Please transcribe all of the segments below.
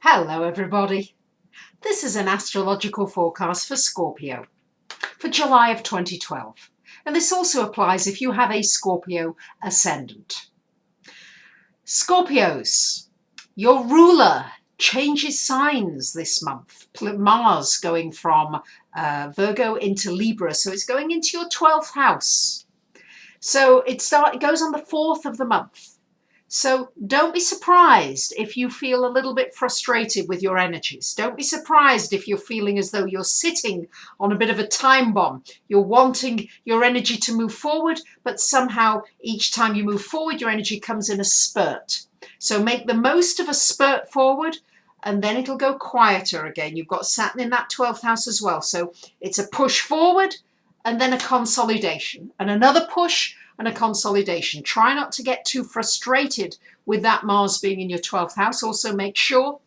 Hello everybody. This is an astrological forecast for Scorpio for July of 2012. And this also applies if you have a Scorpio ascendant. Scorpios, your ruler changes signs this month. Mars going from Virgo into Libra, so it's going into your 12th house. So it goes on the 4th of the month. So don't be surprised if you feel a little bit frustrated with your energies. Don't be surprised if you're feeling as though you're sitting on a bit of a time bomb. You're wanting your energy to move forward, but somehow each time you move forward, your energy comes in a spurt. So make the most of a spurt forward, and then it'll go quieter again. You've got Saturn in that 12th house as well. So it's a push forward and then a consolidation and another push and a consolidation. Try not to get too frustrated with that Mars being in your 12th house. Also make sure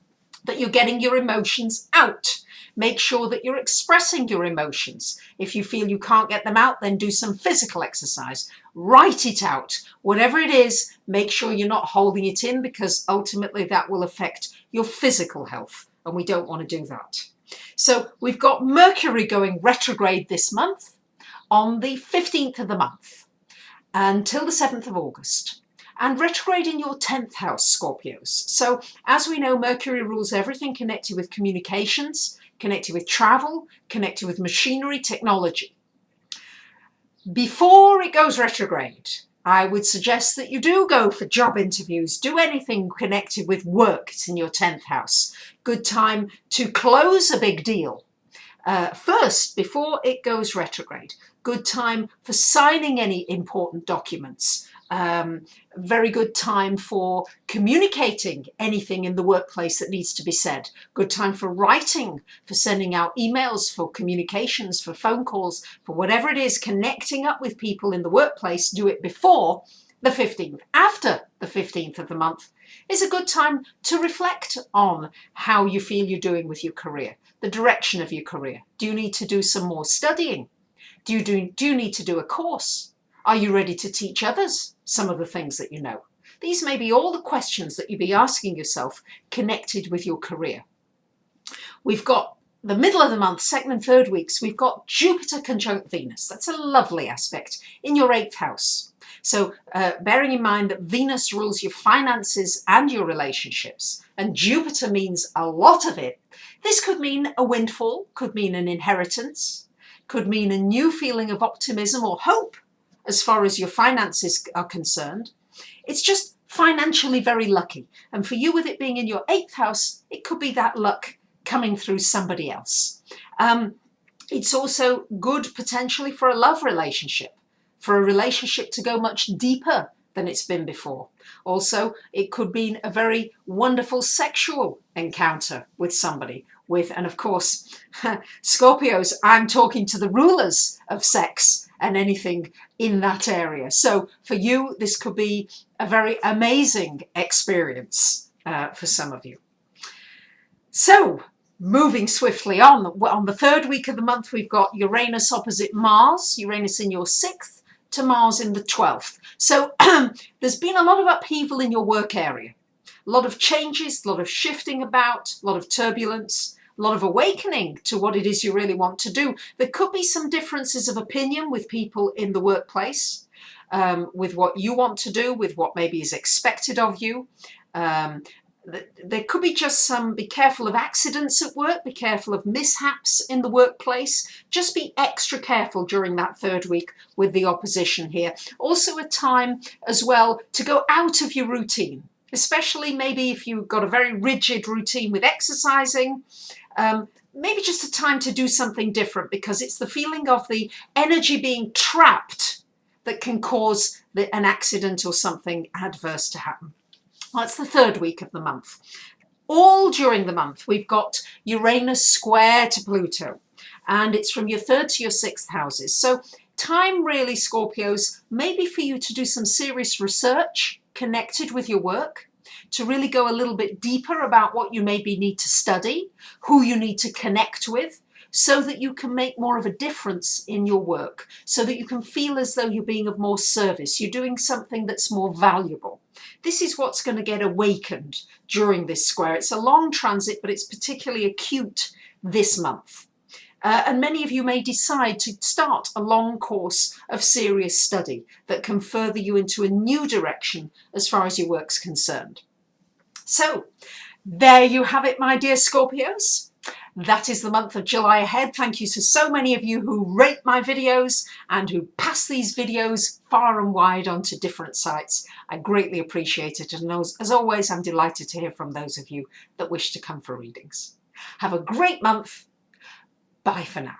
that you're getting your emotions out. Make sure that you're expressing your emotions. If you feel you can't get them out, then do some physical exercise. Write it out. Whatever it is, make sure you're not holding it in, because ultimately that will affect your physical health, and we don't want to do that. So we've got Mercury going retrograde this month on the 15th of the month until the 7th of August, and retrograde in your 10th house, Scorpios. So as we know, Mercury rules everything connected with communications, connected with travel, connected with machinery, technology. Before it goes retrograde, I would suggest that you do go for job interviews, do anything connected with work. It's in your 10th house. Good time to close a big deal. First, before it goes retrograde. Good time for signing any important documents. Very good time for communicating anything in the workplace that needs to be said. Good time for writing, for sending out emails, for communications, for phone calls, for whatever it is, connecting up with people in the workplace. Do it before the 15th. After the 15th of the month is a good time to reflect on how you feel you're doing with your career, the direction of your career. Do you need to do some more studying? Do you need to do a course? Are you ready to teach others some of the things that you know? These may be all the questions that you'll be asking yourself connected with your career. We've got the middle of the month, second and third weeks, we've got Jupiter conjunct Venus. That's a lovely aspect in your 8th house. So bearing in mind that Venus rules your finances and your relationships, and Jupiter means a lot of it, this could mean a windfall, could mean an inheritance, could mean a new feeling of optimism or hope as far as your finances are concerned. It's just financially very lucky. And for you, with it being in your 8th house, it could be that luck coming through somebody else. It's also good potentially for a love relationship, for a relationship to go much deeper than it's been before. Also, it could mean a very wonderful sexual encounter with somebody. And of course, Scorpios, I'm talking to the rulers of sex and anything in that area. So for you, this could be a very amazing experience for some of you. So moving swiftly on the 3rd week of the month, we've got Uranus opposite Mars, Uranus in your 6th to Mars in the 12th. So there's been a lot of upheaval in your work area. A lot of changes, a lot of shifting about, a lot of turbulence, a lot of awakening to what it is you really want to do. There could be some differences of opinion with people in the workplace, with what you want to do, with what maybe is expected of you. There could be just be careful of accidents at work, be careful of mishaps in the workplace. Just be extra careful during that 3rd week with the opposition here. Also a time as well to go out of your routine, especially maybe if you've got a very rigid routine with exercising. Maybe just a time to do something different, because it's the feeling of the energy being trapped that can cause an accident or something adverse to happen. Well, it's the 3rd week of the month. All during the month, we've got Uranus square to Pluto, and it's from your 3rd to your 6th houses. So time really, Scorpios, maybe for you to do some serious research connected with your work, to really go a little bit deeper about what you maybe need to study, who you need to connect with, so that you can make more of a difference in your work, so that you can feel as though you're being of more service, you're doing something that's more valuable. This is what's going to get awakened during this square. It's a long transit, but it's particularly acute this month. And many of you may decide to start a long course of serious study that can further you into a new direction as far as your work's concerned. So there you have it, my dear Scorpios. That is the month of July ahead. Thank you to so many of you who rate my videos and who pass these videos far and wide onto different sites. I greatly appreciate it. And as always, I'm delighted to hear from those of you that wish to come for readings. Have a great month. Bye for now.